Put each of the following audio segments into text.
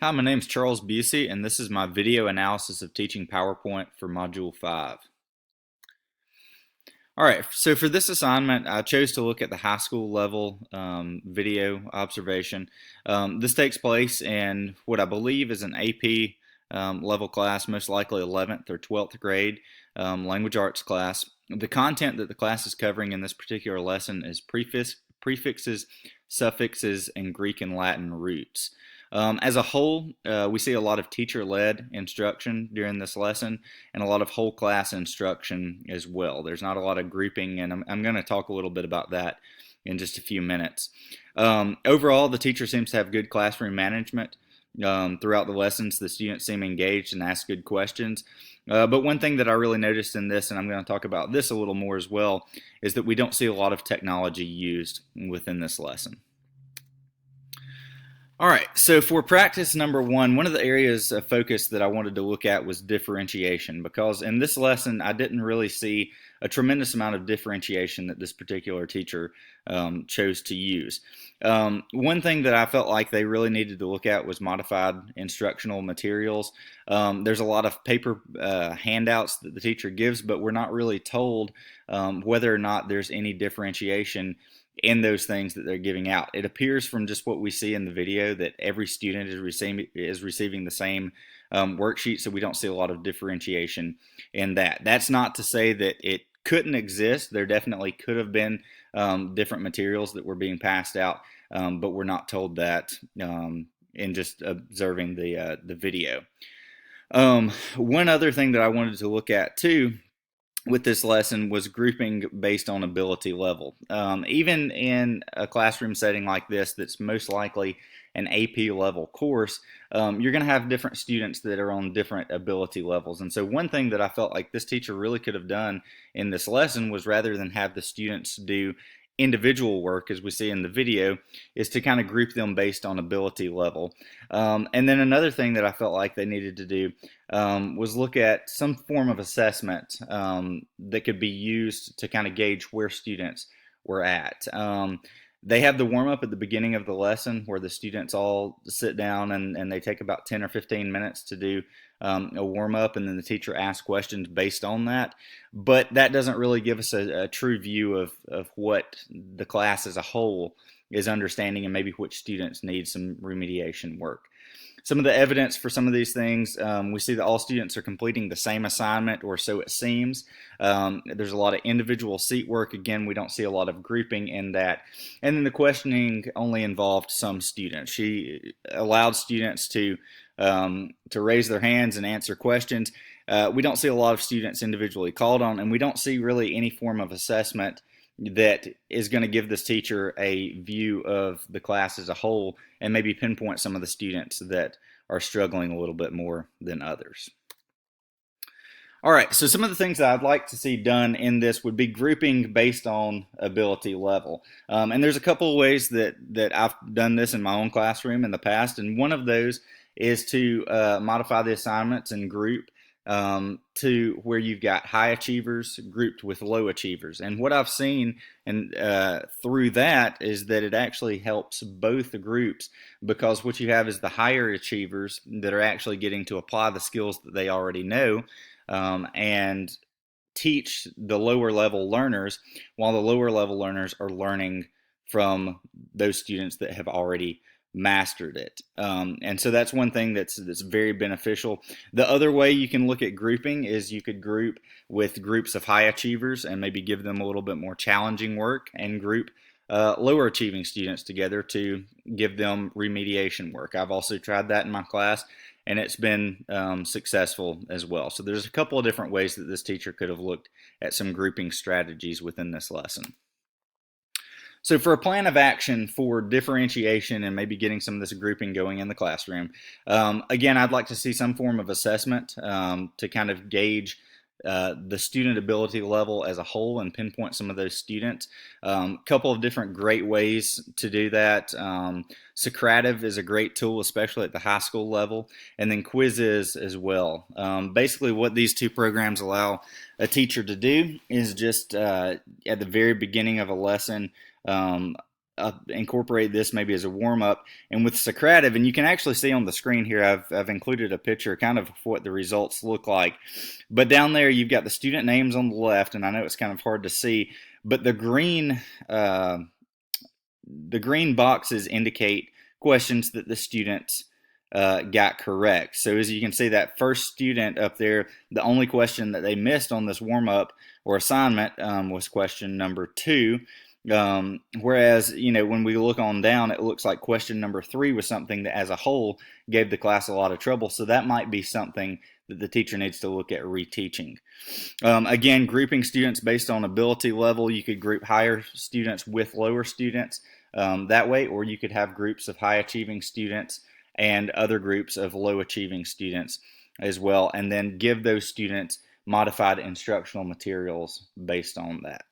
Hi, my name is Charles Busey, and this is my video analysis of teaching PowerPoint for Module 5. All right, so for this assignment, I chose to look at the high school level video observation. This takes place in what I believe is an AP level class, most likely 11th or 12th grade language arts class. The content that the class is covering in this particular lesson is prefixes, suffixes, and Greek and Latin roots. As a whole, we see a lot of teacher-led instruction during this lesson and a lot of whole class instruction as well. There's not a lot of grouping, and I'm going to talk a little bit about that in just a few minutes. Overall, the teacher seems to have good classroom management. Throughout the lessons, the students seem engaged and ask good questions. But one thing that I really noticed in this, and I'm going to talk about this a little more as well, is that we don't see a lot of technology used within this lesson. All right, so for practice number one of the areas of focus that I wanted to look at was differentiation, because in this lesson I didn't really see a tremendous amount of differentiation that this particular teacher chose to use. One thing that I felt like they really needed to look at was modified instructional materials. There's a lot of paper handouts that the teacher gives, but we're not really told whether or not there's any differentiation in those things that they're giving out. It appears from just what we see in the video that every student is receiving the same worksheet, so we don't see a lot of differentiation in that. That's not to say that it couldn't exist. There definitely could have been different materials that were being passed out, but we're not told that in just observing the video. One other thing that I wanted to look at too with this lesson was grouping based on ability level. Even in a classroom setting like this, that's most likely an AP level course, you're going to have different students that are on different ability levels. And so one thing that I felt like this teacher really could have done in this lesson was, rather than have the students do individual work as we see in the video, is to kind of group them based on ability level. And then another thing that I felt like they needed to do was look at some form of assessment that could be used to kind of gauge where students were at. They have the warm-up at the beginning of the lesson where the students all sit down and they take about 10 or 15 minutes to do a warm-up, and then the teacher asks questions based on that. But that doesn't really give us a true view of what the class as a whole is understanding and maybe which students need some remediation work. Some of the evidence for some of these things, we see that all students are completing the same assignment, or so it seems. There's a lot of individual seat work. Again, we don't see a lot of grouping in that. And then the questioning only involved some students. She allowed students to raise their hands and answer questions. We don't see a lot of students individually called on, and we don't see really any form of assessment that is going to give this teacher a view of the class as a whole and maybe pinpoint some of the students that are struggling a little bit more than others. All right, so some of the things that I'd like to see done in this would be grouping based on ability level. And there's a couple of ways that I've done this in my own classroom in the past, and one of those is to modify the assignments and group to where you've got high achievers grouped with low achievers. And what I've seen through that is that it actually helps both groups, because what you have is the higher achievers that are actually getting to apply the skills that they already know and teach the lower level learners, while the lower level learners are learning from those students that have already mastered it. And so that's one thing that's very beneficial. The other way you can look at grouping is you could group with groups of high achievers and maybe give them a little bit more challenging work, and group lower achieving students together to give them remediation work. I've also tried that in my class, and it's been successful as well. So there's a couple of different ways that this teacher could have looked at some grouping strategies within this lesson. So for a plan of action for differentiation and maybe getting some of this grouping going in the classroom, again, I'd like to see some form of assessment to kind of gauge the student ability level as a whole and pinpoint some of those students. A couple of different great ways to do that. Socrative is a great tool, especially at the high school level, and then Quizzes as well. Basically what these two programs allow a teacher to do is just at the very beginning of a lesson incorporate this maybe as a warm-up. And with Socrative, and you can actually see on the screen here, I've included a picture kind of what the results look like. But down there, you've got the student names on the left, and I know it's kind of hard to see, but the green boxes indicate questions that the students got correct. So as you can see, that first student up there, the only question that they missed on this warm-up or assignment was question number 2. Whereas, when we look on down, it looks like question number 3 was something that as a whole gave the class a lot of trouble. So that might be something that the teacher needs to look at reteaching. Again, grouping students based on ability level, you could group higher students with lower students that way, or you could have groups of high achieving students and other groups of low achieving students as well, and then give those students modified instructional materials based on that.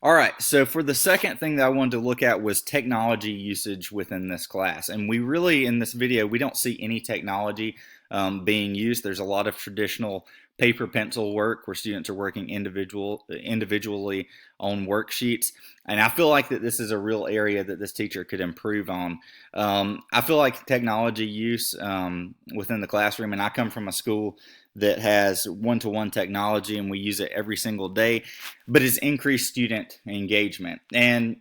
All right, so for the second thing that I wanted to look at was technology usage within this class. And we really, in this video, we don't see any technology being used. There's a lot of traditional paper pencil work where students are working individually on worksheets. And I feel like that this is a real area that this teacher could improve on. I feel like technology use within the classroom, and I come from a school that has one-to-one technology and we use it every single day, but it's increased student engagement. And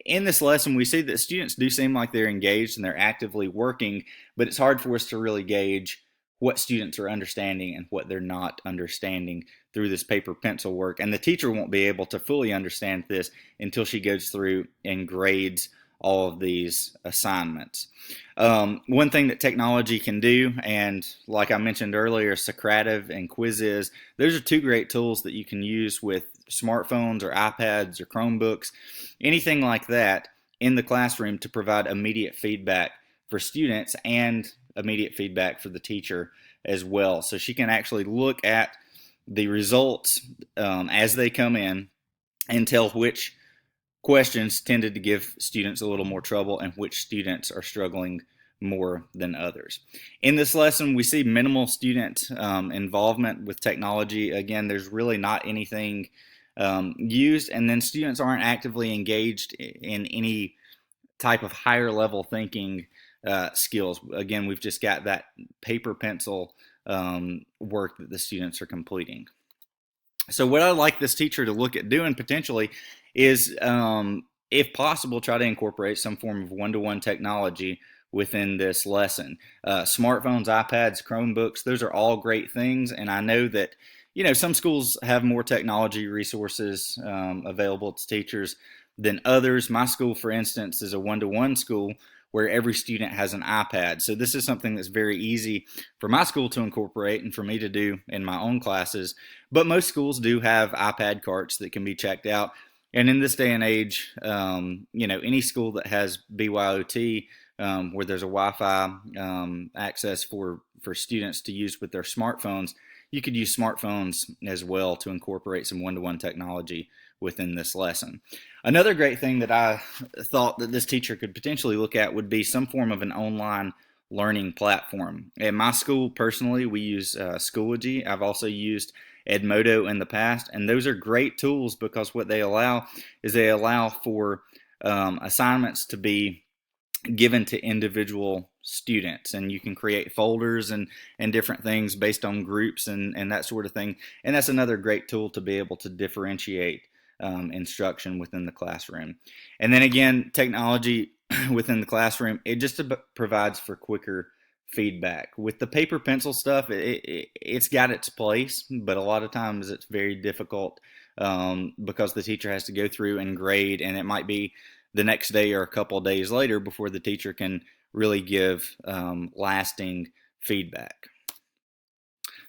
in this lesson, we see that students do seem like they're engaged and they're actively working, but it's hard for us to really gauge what students are understanding and what they're not understanding through this paper pencil work. And the teacher won't be able to fully understand this until she goes through and grades all of these assignments. One thing that technology can do, and like I mentioned earlier, Socrative and Quizzes, those are 2 great tools that you can use with smartphones or iPads or Chromebooks, anything like that in the classroom to provide immediate feedback for students and immediate feedback for the teacher as well. So she can actually look at the results as they come in and tell which questions tended to give students a little more trouble and which students are struggling more than others. In this lesson, we see minimal student involvement with technology. Again, there's really not anything used, and then students aren't actively engaged in any type of higher level thinking skills. Again, we've just got that paper pencil work that the students are completing. So what I'd like this teacher to look at doing potentially is, if possible, try to incorporate some form of one-to-one technology within this lesson. Smartphones, iPads, Chromebooks, those are all great things, and I know that some schools have more technology resources available to teachers than others. My school, for instance, is a one-to-one school where every student has an iPad. So this is something that's very easy for my school to incorporate and for me to do in my own classes. But most schools do have iPad carts that can be checked out. And in this day and age, any school that has BYOT, where there's a Wi-Fi access for students to use with their smartphones, you could use smartphones as well to incorporate some one-to-one technology within this lesson. Another great thing that I thought that this teacher could potentially look at would be some form of an online learning platform. At my school, personally, we use Schoology. I've also used Edmodo in the past, and those are great tools because what they allow is they allow for assignments to be given to individual students, and you can create folders and different things based on groups and that sort of thing. And that's another great tool to be able to differentiate instruction within the classroom. And then again, technology within the classroom, it just provides for quicker feedback. With the paper pencil stuff, it's got its place, but a lot of times it's very difficult because the teacher has to go through and grade, and it might be the next day or a couple of days later before the teacher can really give lasting feedback.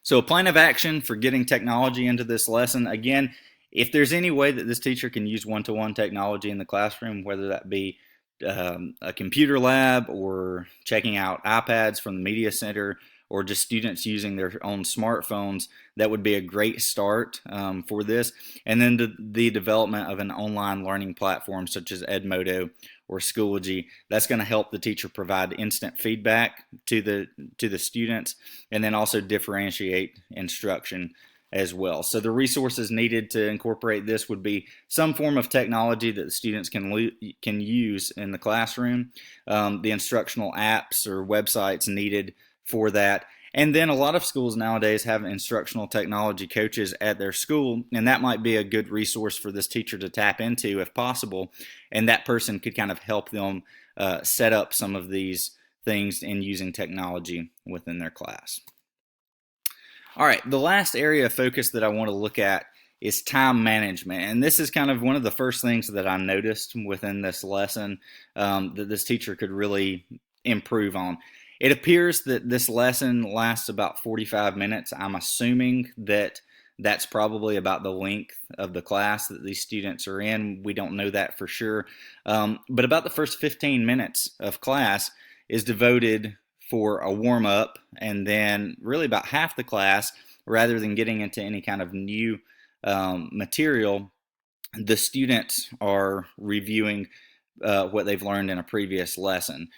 So a plan of action for getting technology into this lesson. Again, if there's any way that this teacher can use one-to-one technology in the classroom, whether that be a computer lab or checking out iPads from the media center or just students using their own smartphones, that would be a great start for this. And then the development of an online learning platform such as Edmodo or Schoology, that's going to help the teacher provide instant feedback to the students, and then also differentiate instruction as well. So the resources needed to incorporate this would be some form of technology that the students can use in the classroom, the instructional apps or websites needed for that. And then a lot of schools nowadays have instructional technology coaches at their school, and that might be a good resource for this teacher to tap into if possible. And that person could kind of help them set up some of these things in using technology within their class. All right, the last area of focus that I want to look at is time management. And this is kind of one of the first things that I noticed within this lesson that this teacher could really improve on. It appears that this lesson lasts about 45 minutes. I'm assuming that that's probably about the length of the class that these students are in. We don't know that for sure. But about the first 15 minutes of class is devoted for a warm-up, and then really about half the class, rather than getting into any kind of new material, the students are reviewing what they've learned in a previous lesson.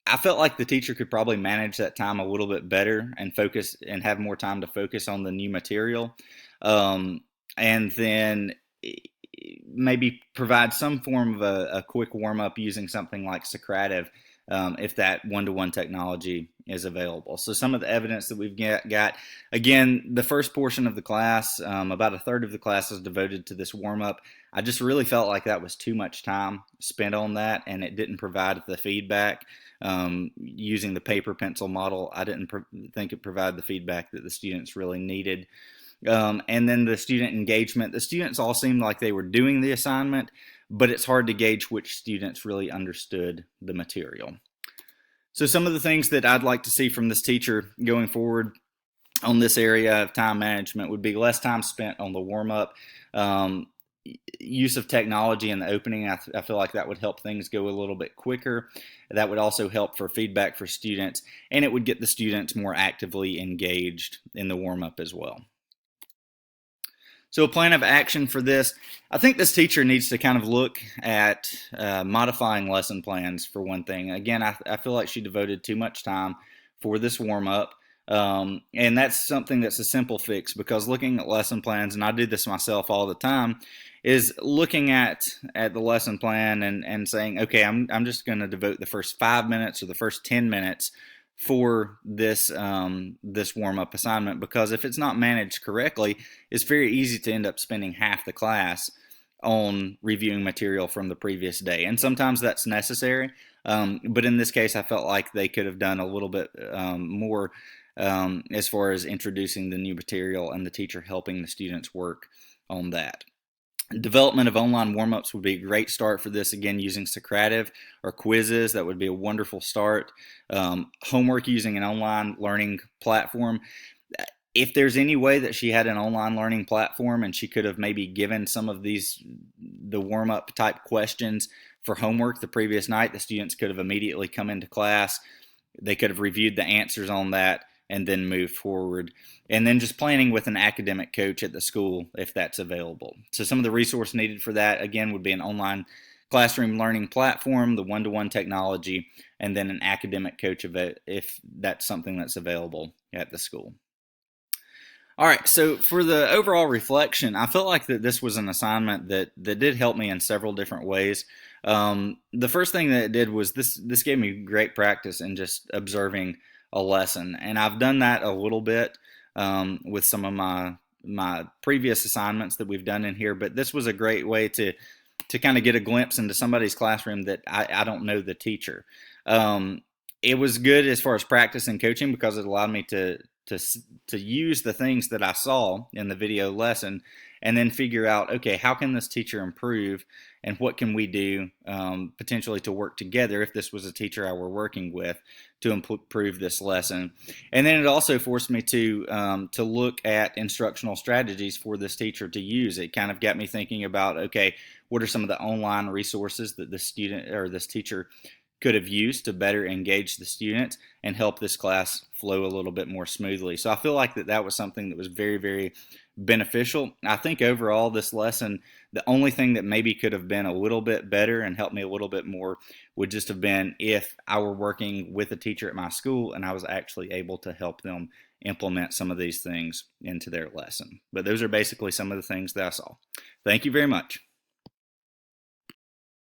I felt like the teacher could probably manage that time a little bit better and focus and have more time to focus on the new material. And then maybe provide some form of a quick warm up using something like Socrative if that one-to-one technology is available. So some of the evidence that we've got again, the first portion of the class, about a third of the class is devoted to this warm-up. I just really felt like that was too much time spent on that, and it didn't provide the feedback. Using the paper pencil model, I didn't think it provided the feedback that the students really needed. And then the student engagement, the students all seemed like they were doing the assignment, but it's hard to gauge which students really understood the material. So some of the things that I'd like to see from this teacher going forward on this area of time management would be less time spent on the warm-up, use of technology in the opening. I feel like that would help things go a little bit quicker. That would also help for feedback for students, and it would get the students more actively engaged in the warm-up as well. So a plan of action for this, I think this teacher needs to kind of look at modifying lesson plans for one thing. Again, I feel like she devoted too much time for this warm-up. And that's something that's a simple fix, because looking at lesson plans, and I do this myself all the time, is looking at the lesson plan and saying, okay, I'm just going to devote the first 5 minutes or the first 10 minutes for this this warm-up assignment, because if it's not managed correctly, it's very easy to end up spending half the class on reviewing material from the previous day. And sometimes that's necessary, but in this case I felt like they could have done a little bit more as far as introducing the new material and the teacher helping the students work on that. Development of online warm-ups would be a great start for this. Again, using Socrative or quizzes, that would be a wonderful start. Homework using an online learning platform. If there's any way that she had an online learning platform and she could have maybe given some of the warm-up type questions for homework the previous night, the students could have immediately come into class. They could have reviewed the answers on that and then move forward. And then just planning with an academic coach at the school if that's available. So some of the resource needed for that, again, would be an online classroom learning platform, the one-to-one technology, and then an academic coach if that's something that's available at the school. All right, so for the overall reflection, I felt like that this was an assignment that did help me in several different ways. The first thing that it did was this gave me great practice in just observing a lesson, and I've done that a little bit with some of my previous assignments that we've done in here, but this was a great way to kind of get a glimpse into somebody's classroom that I don't know the teacher. It was good as far as practice and coaching, because it allowed me to use the things that I saw in the video lesson and then figure out, okay, how can this teacher improve, and what can we do potentially to work together if this was a teacher I were working with to improve this lesson. And then it also forced me to look at instructional strategies for this teacher to use. It kind of got me thinking about, okay, what are some of the online resources that the student or this teacher could have used to better engage the students and help this class flow a little bit more smoothly. So I feel like that was something that was very, very beneficial. I think overall this lesson, the only thing that maybe could have been a little bit better and helped me a little bit more would just have been if I were working with a teacher at my school and I was actually able to help them implement some of these things into their lesson. But those are basically some of the things that I saw. Thank you very much.